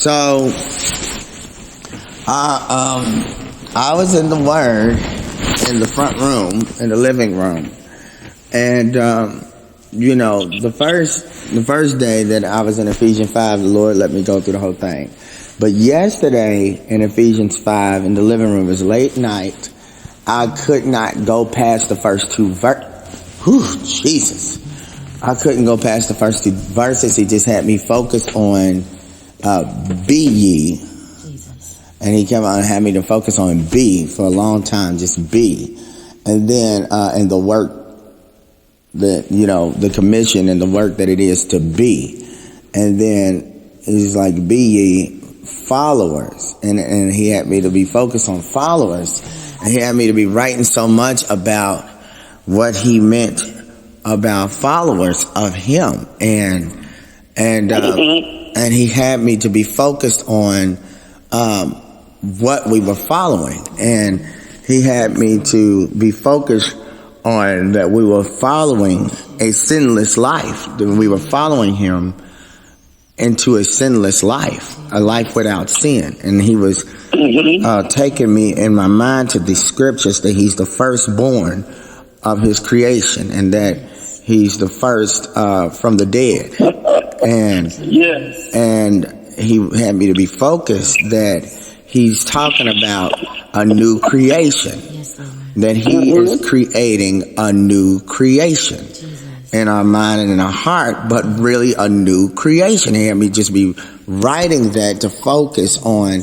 So, I was in the Word in the front room, in the living room, and the first day that I was in Ephesians 5, the Lord let me go through the whole thing. But yesterday in Ephesians 5 in the living room, it was late night. I could not go past the first two Jesus. I couldn't go past the first two verses. He just had me focus on be ye. Jesus. And he came out and had me to focus on be for a long time, just be. And then in the work that, the commission and the work that it is to be. And then he's like, be ye followers. And he had me to be focused on followers. And he had me to be writing so much about what he meant about followers of him. And he had me to be focused on what we were following. And he had me to be focused on that we were following a sinless life, that we were following him into a sinless life, a life without sin. And he was taking me in my mind to the scriptures that he's the firstborn of his creation and that he's the first from the dead. And he had me to be focused that he's talking about a new creation, that he is creating a new creation in our mind and in our heart, but really a new creation. He had me just be writing that to focus on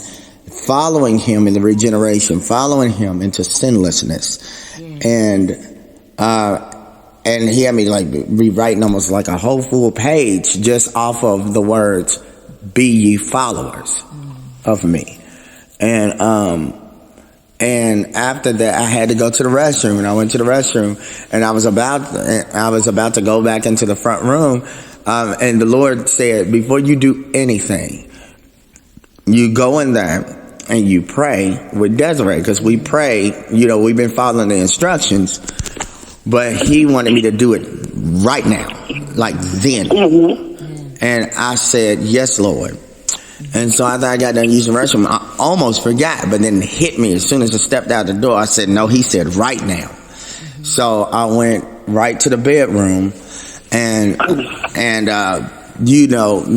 following him in the regeneration, following him into sinlessness. And he had me like rewriting almost like a whole full page just off of the words, be ye followers of me. And after that, I had to go to the restroom, and I went to the restroom, and I was about to go back into the front room, and the Lord said, before you do anything, you go in there and you pray with Desiree, because we pray, we've been following the instructions, but he wanted me to do it right now, like then. And I said, yes, Lord. And so after I got done using the restroom, I almost forgot, but then it hit me as soon as I stepped out the door. I said, no, he said right now. So I went right to the bedroom and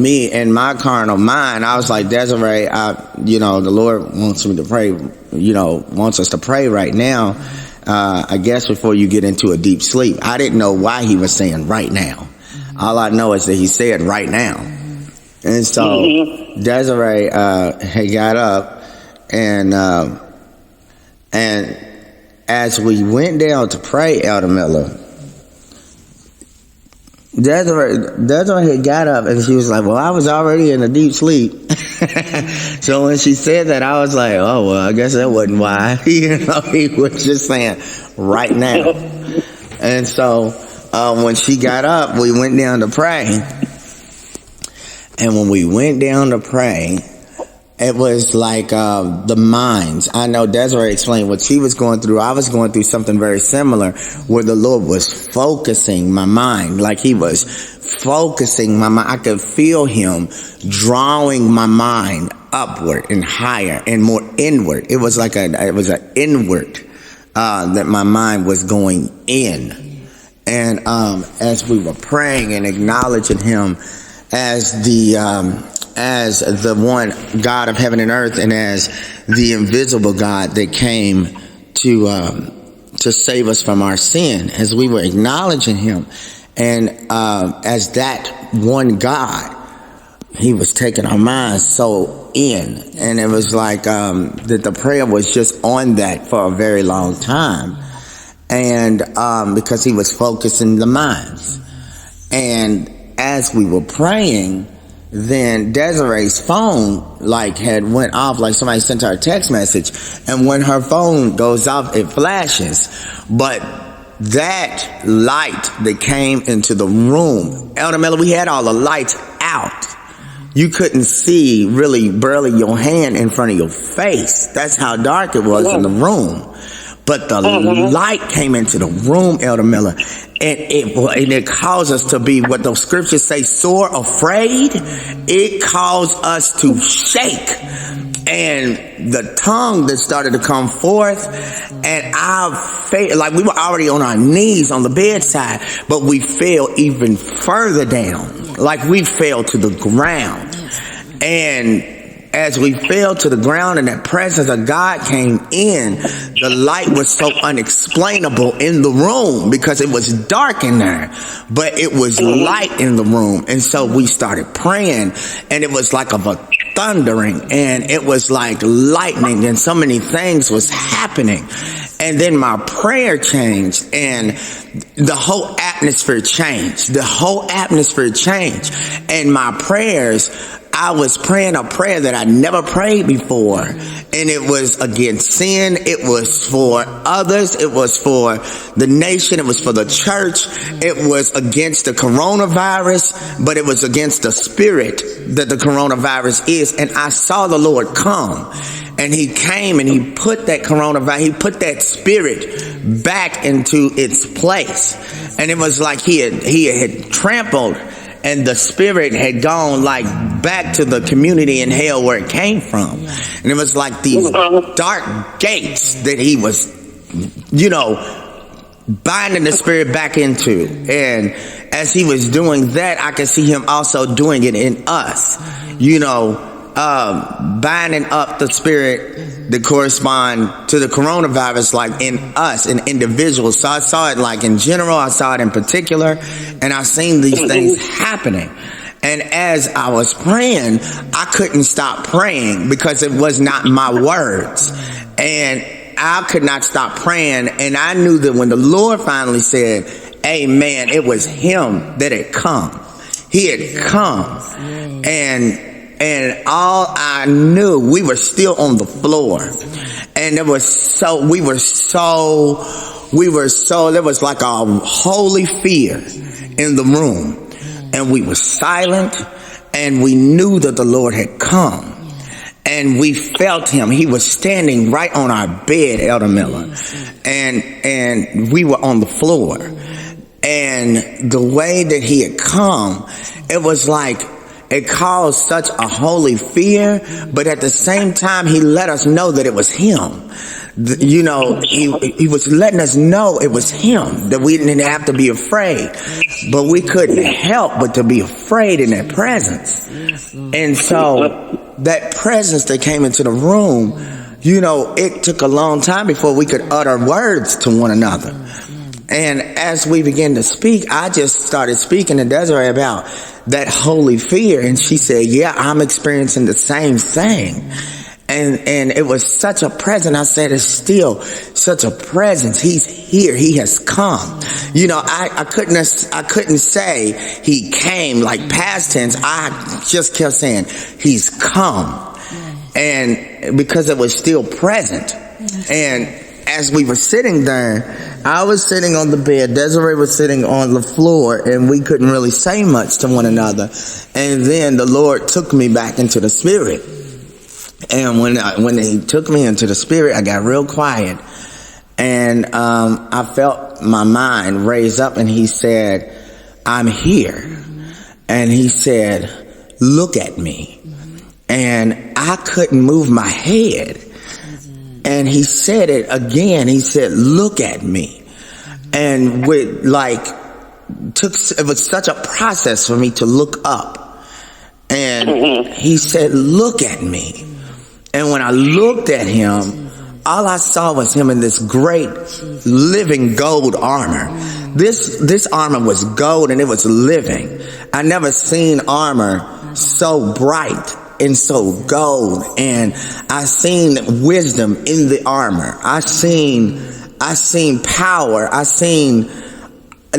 me and my carnal mind, I was like, Desiree, the Lord wants me to pray, wants us to pray right now. I guess before you get into a deep sleep. I didn't know why he was saying right now. All I know is that he said right now. And so Desiree had got up, and as we went down to pray, Elder Miller, Desiree had got up, and she was like, well, I was already in a deep sleep. So when she said that, I was like, oh, well, I guess that wasn't why. He was just saying right now. And so when she got up, we went down to pray. And when we went down to pray, it was like the minds. I know Desiree explained what she was going through. I was going through something very similar where the Lord was focusing my mind, like he was focusing my mind. I could feel him drawing my mind upward and higher and more inward. It was like an inward that my mind was going in. And as we were praying and acknowledging him as the one God of heaven and earth, and as the invisible God that came to save us from our sin, as we were acknowledging him, and as that one God, he was taking our minds so in, and it was like that the prayer was just on that for a very long time, and because he was focusing the minds. And as we were praying, then Desiree's phone had went off, like somebody sent her a text message, and when her phone goes off, it flashes. But that light that came into the room, Elder Miller, we had all the lights out. You couldn't see really barely your hand in front of your face. That's how dark it was in the room. But the light came into the room, Elder Miller, and it caused us to be what those scriptures say, sore afraid. It caused us to shake. And the tongue that started to come forth, and I felt like we were already on our knees on the bedside, but we fell even further down, like we fell to the ground. And as we fell to the ground and that presence of God came in, the light was so unexplainable in the room because it was dark in there, but it was light in the room. And so we started praying, and it was like a thundering, and it was like lightning, and so many things was happening. And then my prayer changed, and the whole atmosphere changed. The whole atmosphere changed. And my prayers, I was praying a prayer that I never prayed before. And it was against sin. It was for others. It was for the nation. It was for the church. It was against the coronavirus, but it was against the spirit that the coronavirus is. And I saw the Lord come, and he came and he put that coronavirus, he put that spirit back into its place. And it was like he had trampled, and the spirit had gone like back to the community in hell where it came from. And it was like these dark gates that he was, binding the spirit back into. And as he was doing that, I could see him also doing it in us, binding up the spirit that correspond to the coronavirus, like in us, in individuals. So I saw it like in general, I saw it in particular, and I seen these things happening. And as I was praying, I couldn't stop praying because it was not my words. And I could not stop praying. And I knew that when the Lord finally said, amen, it was him that had come. He had come. And all I knew, we were still on the floor. And there was there was like a holy fear in the room. And we were silent, and we knew that the Lord had come. And we felt him. He was standing right on our bed, Elder Miller. And we were on the floor. And the way that he had come, it was like, it caused such a holy fear, but at the same time, he let us know that it was him. He was letting us know it was him, that we didn't have to be afraid, but we couldn't help but to be afraid in that presence. And so that presence that came into the room, it took a long time before we could utter words to one another. And as we began to speak, I just started speaking to Desiree about that holy fear. And she said, yeah, I'm experiencing the same thing. And it was such a presence. I said, it's still such a presence. He's here. He has come. I couldn't say he came like past tense. I just kept saying he's come. And because it was still present. And as we were sitting there, I was sitting on the bed, Desiree was sitting on the floor, and we couldn't really say much to one another. And then the Lord took me back into the spirit. And when he took me into the spirit, I got real quiet. And I felt my mind raise up, and he said, I'm here. And he said, look at me. And I couldn't move my head. And he said it again. He said, look at me. And it was such a process for me to look up. And he said, look at me. And when I looked at him, all I saw was him in this great living gold armor. This armor was gold, and it was living. I never seen armor so bright and so gold, and I seen wisdom in the armor. I seen power. I seen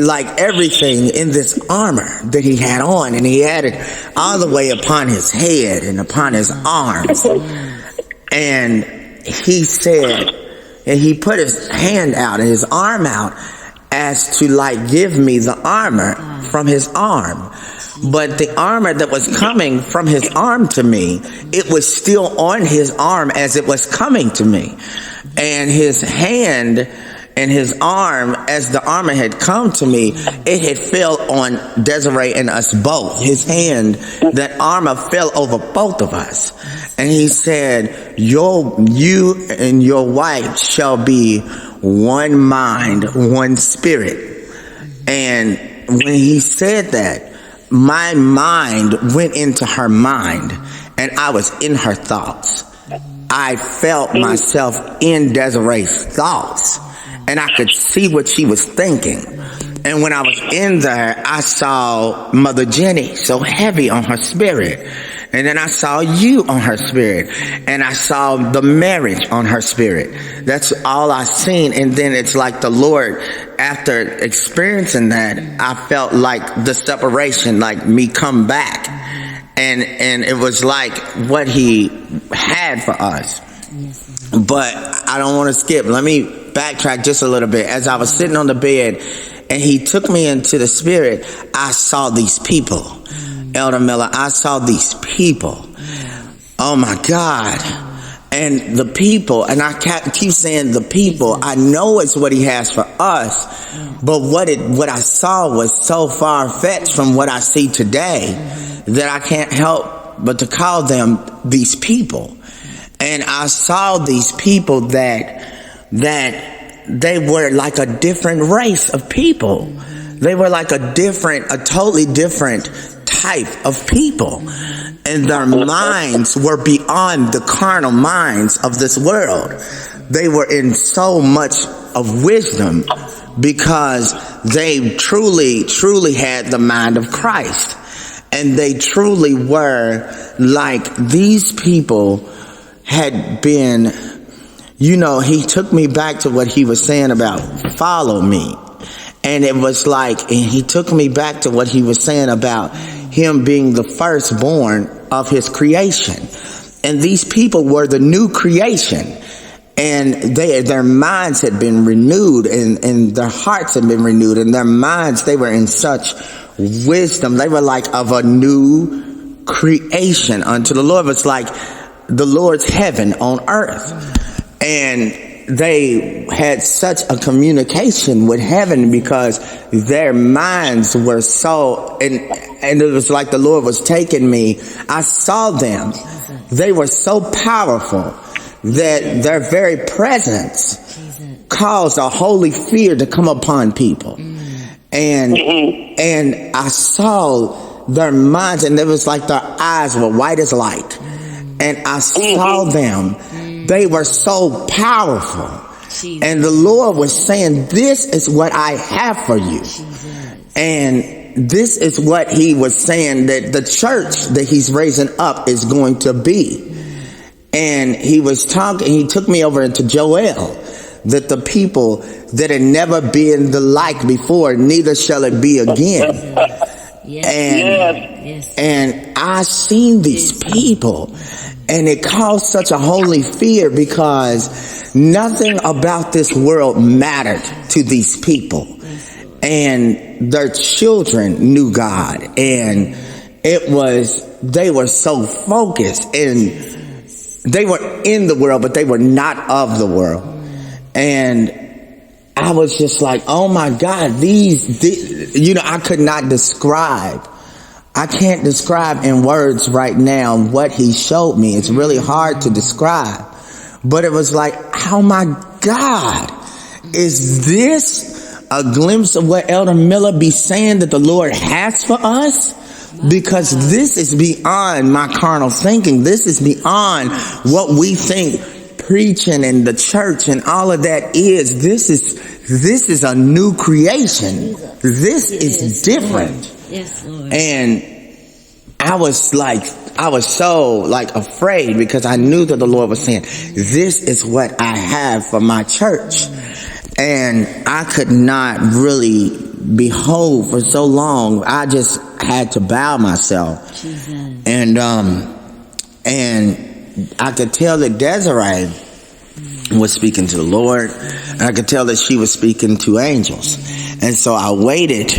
like everything in this armor that he had on, and he had it all the way upon his head and upon his arms. And he said, and he put his hand out and his arm out as to like give me the armor from his arm. But the armor that was coming from his arm to me, it was still on his arm as it was coming to me. And his hand and his arm, as the armor had come to me, it had fell on Desiree and us both. His hand, that armor fell over both of us. And he said, you and your wife shall be one mind, one spirit. And when he said that, my mind went into her mind, and I was in her thoughts. I felt myself in Desiree's thoughts, and I could see what she was thinking. And when I was in there, I saw Mother Jenny so heavy on her spirit. And then I saw you on her spirit. And I saw the marriage on her spirit. That's all I seen. And then it's like the Lord, after experiencing that, I felt like the separation, like me come back. And it was like what he had for us. But I don't want to skip. Let me backtrack just a little bit. As I was sitting on the bed and he took me into the spirit, I saw these people. Elder Miller, I saw these people. Oh my God. And the people, and I keep saying the people, I know it's what he has for us, but what I saw was so far-fetched from what I see today that I can't help but to call them these people. And I saw these people that they were like a different race of people. They were like a totally different type of people. And their minds were beyond the carnal minds of this world. They were in so much of wisdom because they truly had the mind of Christ. And they truly were like these people had been, he took me back to what he was saying about follow me. And it was like, and he took me back to what he was saying about him being the firstborn of his creation. And these people were the new creation. And their minds had been renewed and their hearts had been renewed. And their minds, they were in such wisdom. They were like of a new creation unto the Lord. It's like the Lord's heaven on earth. And they had such a communication with heaven because their minds were so, and it was like the Lord was taking me. I saw them. They were so powerful that their very presence caused a holy fear to come upon people. And I saw their minds, and it was like their eyes were white as light. And I saw them. They were so powerful. And the Lord was saying, this is what I have for you. And this is what he was saying that the church that he's raising up is going to be. And he took me over into Joel, that the people that had never been the like before, neither shall it be again. And I seen these people. And it caused such a holy fear because nothing about this world mattered to these people. And their children knew God. And they were so focused, and they were in the world, but they were not of the world. And I was just like, oh my God, I could not describe. I can't describe in words right now what he showed me. It's really hard to describe. But it was like, oh my God, is this a glimpse of what Elder Miller be saying that the Lord has for us? Because this is beyond my carnal thinking. This is beyond what we think preaching and the church and all of that is. This is a new creation. This is different. Yes, Lord. And I was so afraid because I knew that the Lord was saying, this is what I have for my church. And I could not really behold for so long. I just had to bow myself. Jesus. And I could tell that Desiree was speaking to the Lord. And I could tell that she was speaking to angels. And so I waited.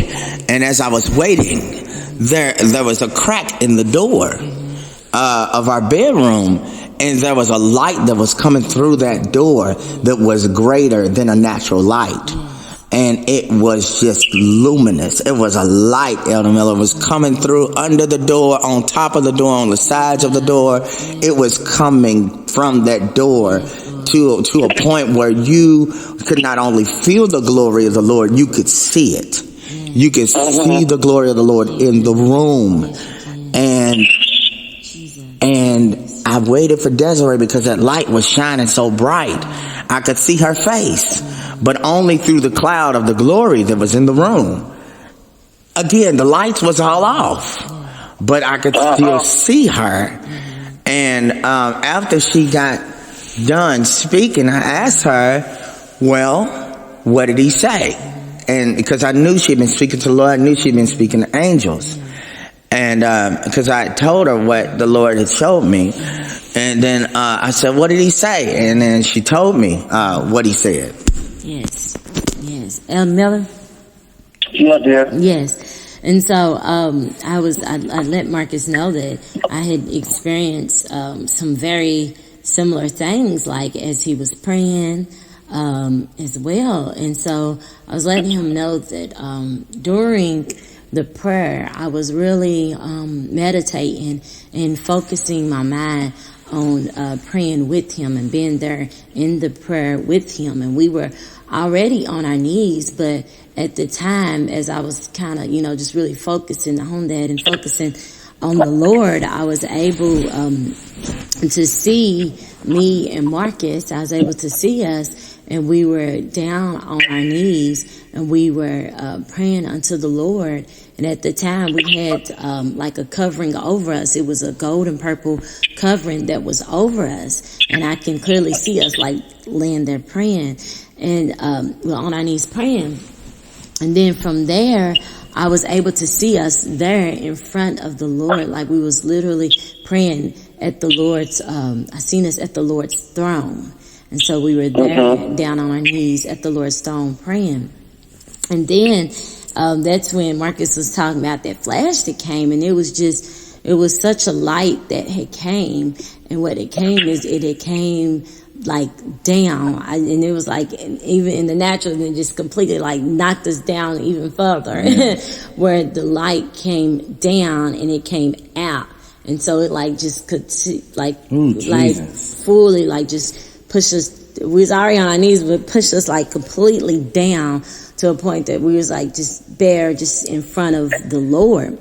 And as I was waiting, there was a crack in the door of our bedroom, and there was a light that was coming through that door that was greater than a natural light. And it was just luminous. It was a light, Elder Miller. It was coming through under the door, on top of the door, on the sides of the door. It was coming from that door to a point where you could not only feel the glory of the Lord, you could see it. You could see the glory of the Lord in the room. And I waited for Desiree because that light was shining so bright. I could see her face, but only through the cloud of the glory that was in the room. Again, the lights was all off, but I could still see her. And after she got done speaking, I asked her, well, what did he say? And because I knew she'd been speaking to the Lord, I knew she'd been speaking to angels. And because I told her what the Lord had showed me. And then I said, what did he say? And then she told me what he said. Yes. Elder Miller? Yeah, dear. Yes. And so I let Marcus know that I had experienced some very similar things, like as he was praying as well. And so I was letting him know that during the prayer, I was really meditating and focusing my mind on praying with him and being there in the prayer with him. And we were already on our knees, but at the time, as I was kind of, just really focusing on that and focusing on the Lord, I was able to see me and Marcus. I was able to see us, and we were down on our knees, and we were praying unto the Lord. And at the time, we had like a covering over us. It was a gold and purple covering that was over us, and I can clearly see us like laying there praying, and we're on our knees praying. And then from there, I was able to see us there in front of the Lord, like we was literally praying at the Lord's, I seen us at the Lord's throne. And so we were there down on our knees at the Lord's throne praying. And then, that's when Marcus was talking about that flash that came, and it was such a light that had came. And what it came is it had came like down, and it was like, even in the natural, and it just completely like knocked us down even further, where the light came down and it came out. And so it like just could see, like fully like just push us. We was already on our knees, but pushed us like completely down to a point that we was like just bare, just in front of the Lord.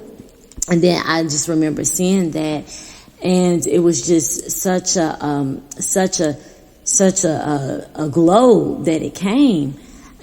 And then I just remember seeing that, and it was just such a glow that it came.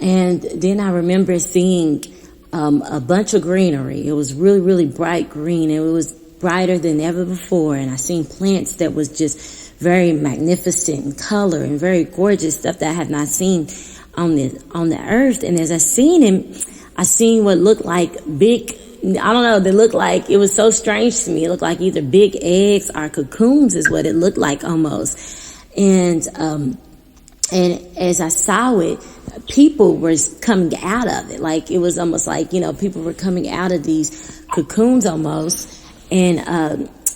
And then I remember seeing a bunch of greenery. It was really, really bright green. It was brighter than ever before. And I seen plants that was just very magnificent in color and very gorgeous, stuff that I have not seen on the earth. And as I seen him, I seen what looked like big, I don't know, they looked like, it was so strange to me. It looked like either big eggs or cocoons is what it looked like almost. And as I saw it, people were coming out of it. Like, it was almost like, people were coming out of these cocoons almost. And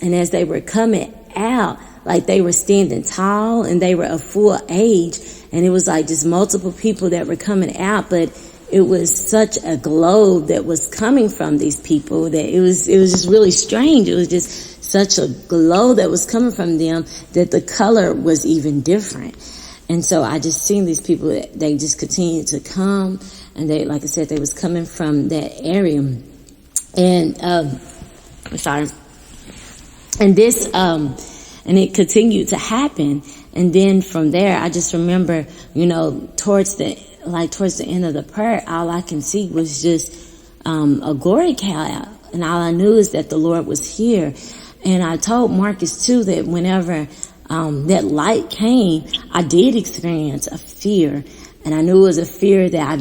as they were coming out, like they were standing tall and they were of full age. And it was like just multiple people that were coming out, but it was such a glow that was coming from these people that it was just really strange. It was just such a glow that was coming from them that the color was even different. And so I just seen these people, they just continued to come, and they, like I said, they was coming from that area. And, I'm sorry. And this, and it continued to happen. And then from there, I just remember, towards the end of the prayer, all I can see was just, a glory cloud. And all I knew is that the Lord was here. And I told Marcus too that whenever, that light came, I did experience a fear. And I knew it was a fear that I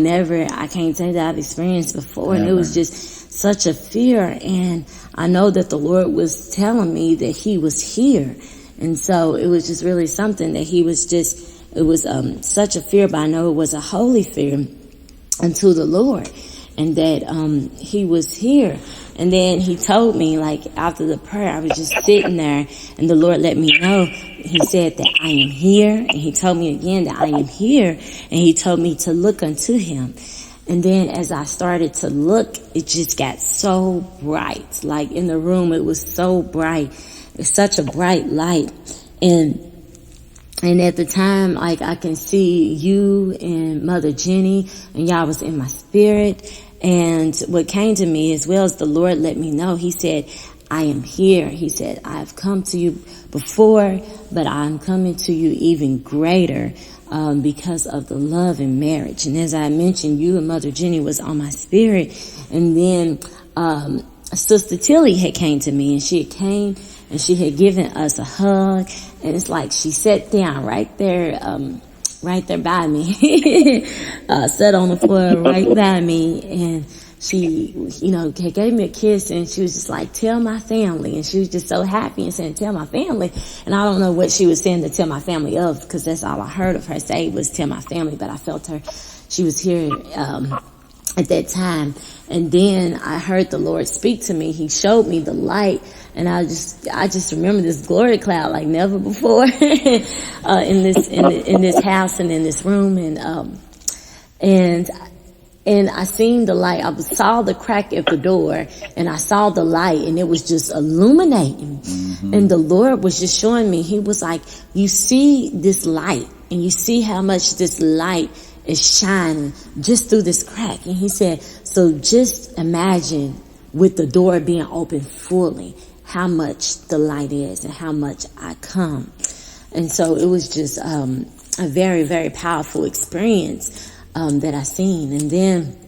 can't say that I've experienced before. And it was just such a fear. And I know that the Lord was telling me that he was here. And so it was just really something that he was just, it was such a fear, but I know it was a holy fear unto the Lord, and that he was here. And then he told me, like, after the prayer, I was just sitting there, and the Lord let me know. He said that I am here, and he told me again that I am here, and he told me to look unto him. And then as I started to look, it just got so bright. Like, in the room, it was so bright. It's such a bright light. And at the time, like, I can see you and Mother Jenny, and y'all was in my spirit. And what came to me as well as the Lord let me know, he said, I am here. He said, I have come to you before, but I'm coming to you even greater, because of the love and marriage. And as I mentioned, you and Mother Jenny was on my spirit. And then, Sister Tilly had came to me, and she had came and she had given us a hug. And it's like she sat down right there by me, sat on the floor right by me, and she, gave me a kiss, and she was just like, tell my family. And she was just so happy and saying, tell my family. And I don't know what she was saying to tell my family of, because that's all I heard of her say was tell my family, but I felt her, she was here, at that time. And then I heard the Lord speak to me. He showed me the light, and I just remember this glory cloud like never before, in this house and in this room. And I seen the light. I saw the crack at the door, and I saw the light, and it was just illuminating. Mm-hmm. And the Lord was just showing me, he was like, you see this light, and you see how much this light is shining just through this crack. And he said, so just imagine with the door being open fully, how much the light is and how much I come. And so it was just, a very, very powerful experience, that I seen. And then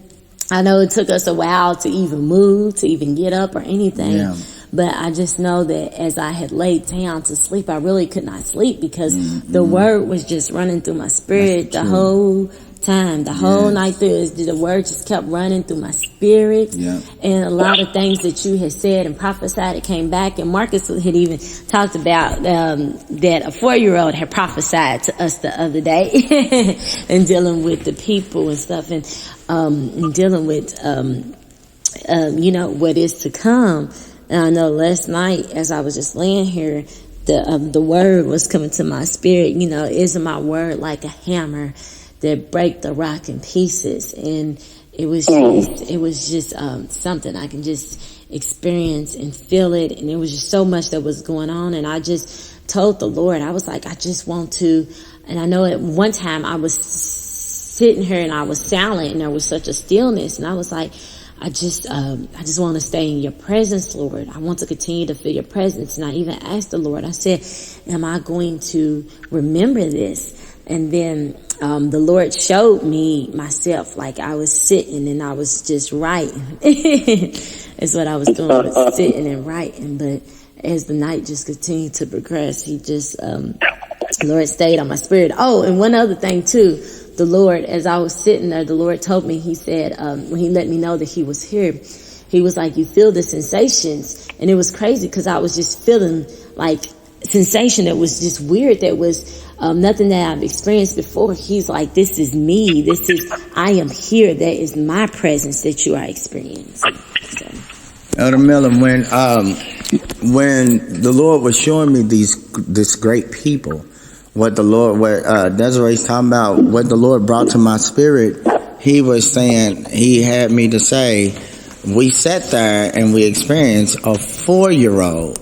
I know it took us a while to even move, to even get up or anything. Yeah. But I just know that as I had laid down to sleep, I really could not sleep because the word was just running through my spirit the whole time, the whole night through. The word just kept running through my spirit. Yeah. And a lot of things that you had said and prophesied, it came back. And Marcus had even talked about that a 4-year-old had prophesied to us the other day and dealing with the people and stuff, and dealing with what is to come. And I know last night as I was just laying here, the word was coming to my spirit. Isn't my word like a hammer that break the rock in pieces? And it was just something I can just experience and feel it. And it was just so much that was going on. And I just told the Lord, I was like, I just want to. And I know at one time I was sitting here and I was silent, and there was such a stillness, and I was like, I just want to stay in your presence, Lord. I want to continue to feel your presence. And I even asked the Lord, I said, am I going to remember this? And then, the Lord showed me myself, like I was sitting and I was just writing. Is what I was doing, was sitting and writing. But as the night just continued to progress, he just, the Lord stayed on my spirit. Oh, and one other thing too. The Lord, as I was sitting there, the Lord told me, he said, when he let me know that he was here, he was like, you feel the sensations. And it was crazy because I was just feeling like sensation that was just weird. That was nothing that I've experienced before. He's like, this is me. I am here. That is my presence that you are experiencing. So. Elder Miller, when the Lord was showing me this great people, what Desiree's talking about, what the Lord brought to my spirit, he was saying, he had me to say, we sat there and we experienced a 4-year-old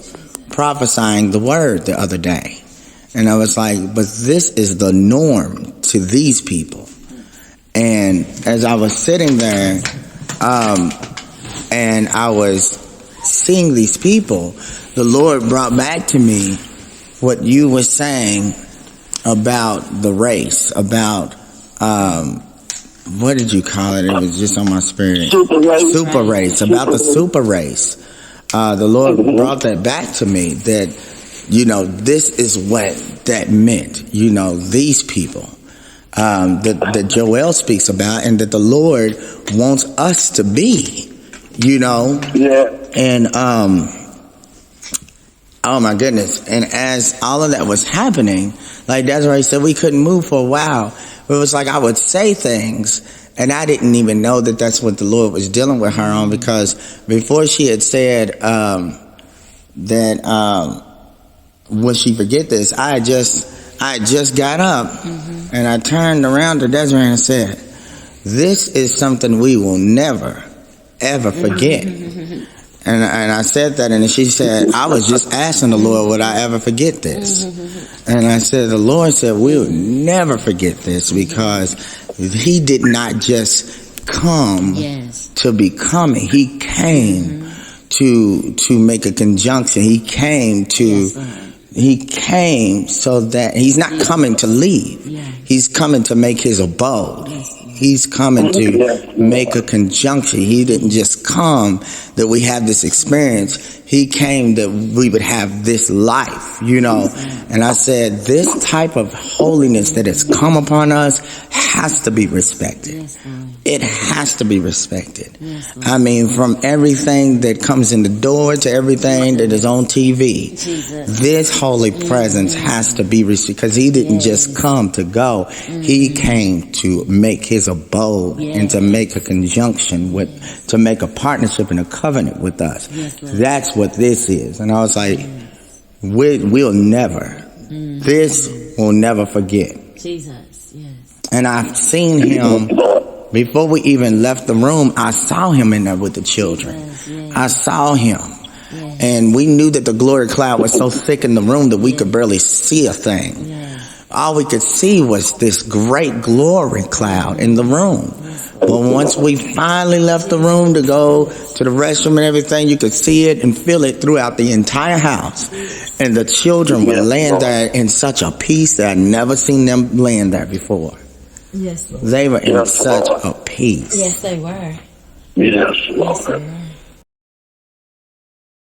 prophesying the word the other day. And I was like, but this is the norm to these people. And as I was sitting there, and I was seeing these people, the Lord brought back to me what you were saying about the race, about, what did you call it? It was just on my spirit. Super race, about the super race. The Lord brought that back to me, that, this is what that meant, these people, that Joel speaks about, and that the Lord wants us to be, Yeah. And, oh my goodness. And as all of that was happening, like Desiree said, we couldn't move for a while. It was like I would say things And I didn't even know that that's what the Lord was dealing with her on, because before she had said that would she forget this, I had just got up and I turned around to Desiree and said, this is something we will never, ever forget. And I said that, and she said, I was just asking the Lord, would I ever forget this? And I said, the Lord said, we'll never forget this, because he did not just come to be coming. He came to make a conjunction. He came so that he's not coming to leave. He's coming to make his abode. He's coming to make a conjunction. He didn't just come that we have this experience. He came that we would have this life, you know. And I said, this type of holiness that has come upon us has to be respected. It has to be respected. I mean, from everything that comes in the door to everything that is on TV, this holy presence has to be respected, because he didn't just come to go. He came to make his abode and to make a conjunction to make a partnership and a covenant with us. That's what this is. And I was like, we'll never, this will never forget. Jesus, yes. And I've seen him before we even left the room. I saw him in there with the children. I saw him. And we knew that the glory cloud was so thick in the room that we could barely see a thing. All we could see was this great glory cloud in the room. But once we finally left the room to go to the restroom and everything, you could see it and feel it throughout the entire house. And the children were laying there in such a peace that I'd never seen them laying there before. Yes, Lord. They were in such a peace. Yes, they were. Yes, Yes, they were.